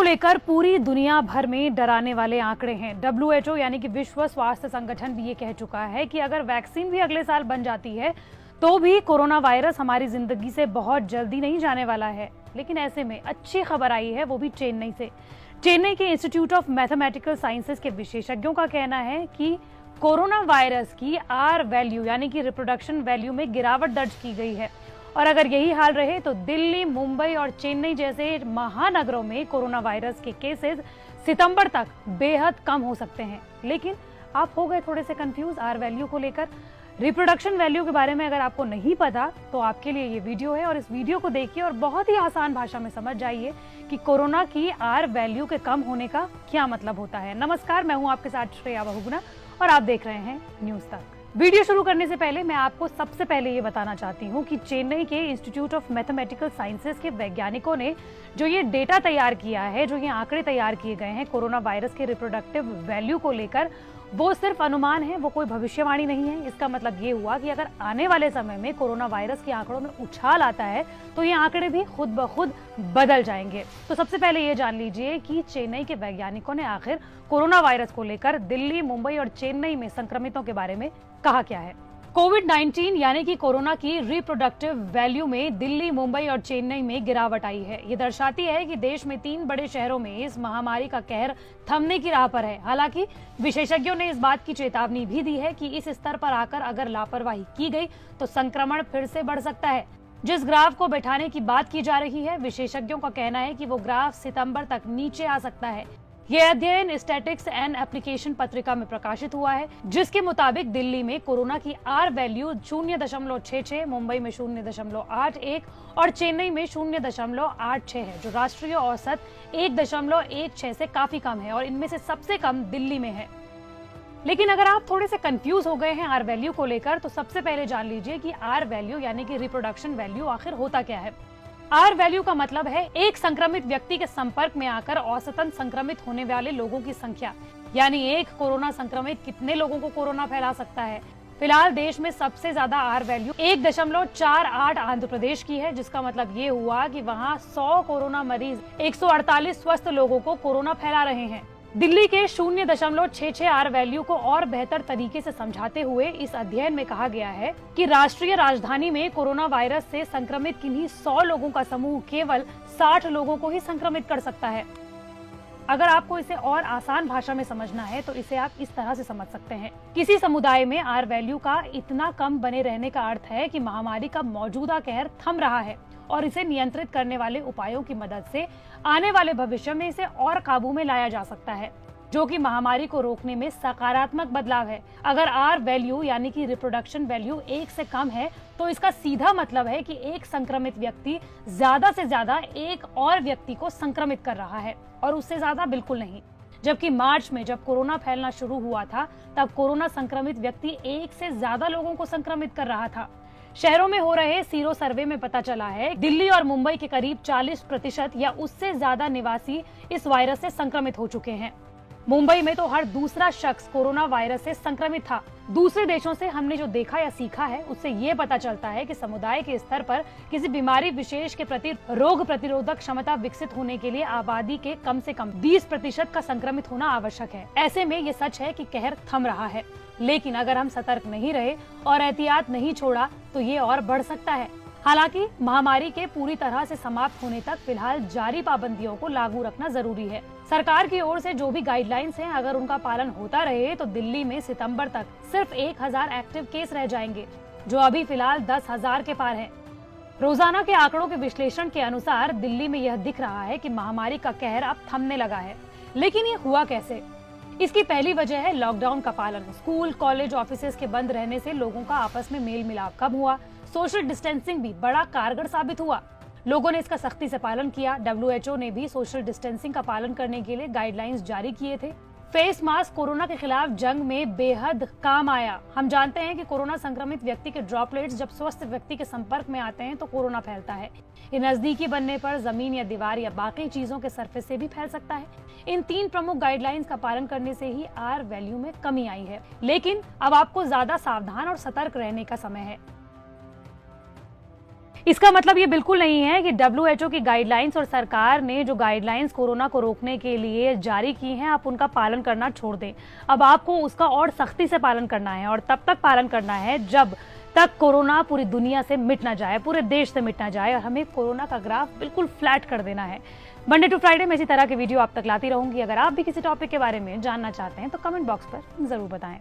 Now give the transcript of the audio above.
लेकर पूरी दुनिया भर में डराने वाले आंकड़े हैं। WHO यानी कि विश्व स्वास्थ्य संगठन भी ये कह चुका है कि अगर वैक्सीन भी अगले साल बन जाती है तो भी कोरोना वायरस हमारी जिंदगी से बहुत जल्दी नहीं जाने वाला है। लेकिन ऐसे में अच्छी खबर आई है, वो भी चेन्नई से। चेन्नई के इंस्टीट्यूट ऑफ मैथमेटिकल साइंसेज के विशेषज्ञों का कहना है कि कोरोना वायरस की R वैल्यू यानी कि रिप्रोडक्शन वैल्यू में गिरावट दर्ज की गई है और अगर यही हाल रहे तो दिल्ली, मुंबई और चेन्नई जैसे महानगरों में कोरोना वायरस के केसेस सितंबर तक बेहद कम हो सकते हैं। लेकिन आप हो गए थोड़े से कंफ्यूज R वैल्यू को लेकर। रिप्रोडक्शन वैल्यू के बारे में अगर आपको नहीं पता तो आपके लिए ये वीडियो है और इस वीडियो को देखिए और बहुत ही आसान भाषा में समझ जाइए कि कोरोना की R वैल्यू के कम होने का क्या मतलब होता है। नमस्कार, मैं हूं आपके साथ श्रेया बहुगुणा और आप देख रहे हैं न्यूज तक। वीडियो शुरू करने से पहले मैं आपको सबसे पहले ये बताना चाहती हूँ कि चेन्नई के इंस्टीट्यूट ऑफ मैथमेटिकल साइंसेज के वैज्ञानिकों ने जो ये डेटा तैयार किया है, जो ये आंकड़े तैयार किए गए हैं कोरोना वायरस के रिप्रोडक्टिव वैल्यू को लेकर, वो सिर्फ अनुमान है, वो कोई भविष्यवाणी नहीं है। इसका मतलब ये हुआ कि अगर आने वाले समय में कोरोना वायरस के आंकड़ों में उछाल आता है तो ये आंकड़े भी खुद ब खुद बदल जाएंगे। तो सबसे पहले ये जान लीजिए कि चेन्नई के वैज्ञानिकों ने आखिर कोरोना वायरस को लेकर दिल्ली, मुंबई और चेन्नई में संक्रमितों के बारे में कहा क्या है। कोविड-19 यानी कि कोरोना की रिप्रोडक्टिव वैल्यू में दिल्ली, मुंबई और चेन्नई में गिरावट आई है। ये दर्शाती है कि देश में 3 बड़े शहरों में इस महामारी का कहर थमने की राह पर है। हालांकि विशेषज्ञों ने इस बात की चेतावनी भी दी है कि इस स्तर पर आकर अगर लापरवाही की गई तो संक्रमण फिर से बढ़ सकता है। जिस ग्राफ को बैठाने की बात की जा रही है, विशेषज्ञों का कहना है कि वो ग्राफ सितंबर तक नीचे आ सकता है। यह अध्ययन स्टैटिक्स एंड एप्लीकेशन पत्रिका में प्रकाशित हुआ है, जिसके मुताबिक दिल्ली में कोरोना की R वैल्यू 0.66, मुंबई में 0.81 और चेन्नई में 0.86 है, जो राष्ट्रीय औसत 1.16 से काफी कम है और इनमें से सबसे कम दिल्ली में है। लेकिन अगर आप थोड़े से कंफ्यूज हो गए हैं R वैल्यू को लेकर तो सबसे पहले जान लीजिए कि R वैल्यू यानी कि रिप्रोडक्शन वैल्यू आखिर होता क्या है। R वैल्यू का मतलब है एक संक्रमित व्यक्ति के संपर्क में आकर औसतन संक्रमित होने वाले लोगों की संख्या, यानी एक कोरोना संक्रमित कितने लोगों को कोरोना फैला सकता है। फिलहाल देश में सबसे ज्यादा R वैल्यू 1.48 आंध्र प्रदेश की है, जिसका मतलब ये हुआ कि वहाँ 100 कोरोना मरीज 148 स्वस्थ लोगों को कोरोना फैला रहे हैं। दिल्ली के 0.66 R वैल्यू को और बेहतर तरीके से समझाते हुए इस अध्ययन में कहा गया है कि राष्ट्रीय राजधानी में कोरोना वायरस से संक्रमित किन्हीं 100 लोगों का समूह केवल 60 लोगों को ही संक्रमित कर सकता है। अगर आपको इसे और आसान भाषा में समझना है तो इसे आप इस तरह से समझ सकते हैं। किसी समुदाय में R वैल्यू का इतना कम बने रहने का अर्थ है कि महामारी का मौजूदा कहर थम रहा है और इसे नियंत्रित करने वाले उपायों की मदद से आने वाले भविष्य में इसे और काबू में लाया जा सकता है, जो कि महामारी को रोकने में सकारात्मक बदलाव है। अगर R वैल्यू यानी कि रिप्रोडक्शन वैल्यू 1 से कम है तो इसका सीधा मतलब है कि एक संक्रमित व्यक्ति ज्यादा से ज्यादा एक और व्यक्ति को संक्रमित कर रहा है और उससे ज्यादा बिल्कुल नहीं। जबकि मार्च में जब कोरोना फैलना शुरू हुआ था तब कोरोना संक्रमित व्यक्ति 1 से ज्यादा लोगों को संक्रमित कर रहा था। शहरों में हो रहे सीरो सर्वे में पता चला है दिल्ली और मुंबई के करीब 40% या उससे ज्यादा निवासी इस वायरस से संक्रमित हो चुके हैं। मुंबई में तो हर दूसरा शख्स कोरोना वायरस से संक्रमित था। दूसरे देशों से हमने जो देखा या सीखा है उससे ये पता चलता है कि समुदाय के स्तर पर किसी बीमारी विशेष के प्रति रोग प्रतिरोधक क्षमता विकसित होने के लिए आबादी के कम से कम 20% का संक्रमित होना आवश्यक है। ऐसे में ये सच है कि कहर थम रहा है, लेकिन अगर हम सतर्क नहीं रहे और एहतियात नहीं छोड़ा तो ये और बढ़ सकता है। हालांकि महामारी के पूरी तरह से समाप्त होने तक फिलहाल जारी पाबंदियों को लागू रखना जरूरी है। सरकार की ओर से जो भी गाइडलाइंस हैं, अगर उनका पालन होता रहे तो दिल्ली में सितंबर तक सिर्फ 1000 एक्टिव केस रह जाएंगे, जो अभी फिलहाल 10,000 के पार है। रोजाना के आंकड़ों के विश्लेषण के अनुसार दिल्ली में यह दिख रहा है कि महामारी का कहर अब थमने लगा है। लेकिन ये हुआ कैसे? इसकी पहली वजह है लॉकडाउन का पालन। स्कूल, कॉलेज, ऑफिसेज के बंद रहने से लोगों का आपस में मेल मिलाप कम हुआ। सोशल डिस्टेंसिंग भी बड़ा कारगर साबित हुआ। लोगों ने इसका सख्ती से पालन किया। WHO ने भी सोशल डिस्टेंसिंग का पालन करने के लिए गाइडलाइंस जारी किए थे। फेस मास्क कोरोना के खिलाफ जंग में बेहद काम आया। हम जानते हैं कि कोरोना संक्रमित व्यक्ति के ड्रॉपलेट्स जब स्वस्थ व्यक्ति के संपर्क में आते हैं तो कोरोना फैलता है। ये नजदीकी बनने पर जमीन या दीवार या बाकी चीजों के सरफेस से भी फैल सकता है। इन 3 प्रमुख गाइडलाइंस का पालन करने से ही R वैल्यू में कमी आई है। लेकिन अब आपको ज्यादा सावधान और सतर्क रहने का समय है। इसका मतलब ये बिल्कुल नहीं है कि WHO की गाइडलाइंस और सरकार ने जो गाइडलाइंस कोरोना को रोकने के लिए जारी की हैं, आप उनका पालन करना छोड़ दें। अब आपको उसका और सख्ती से पालन करना है और तब तक पालन करना है जब तक कोरोना पूरी दुनिया से मिट ना जाए, पूरे देश से मिट ना जाए, और हमें कोरोना का ग्राफ बिल्कुल फ्लैट कर देना है। मंडे टू फ्राइडे में इसी तरह के वीडियो आप तक लाती रहूंगी। अगर आप भी किसी टॉपिक के बारे में जानना चाहते हैं तो कमेंट बॉक्स पर जरूर बताएं।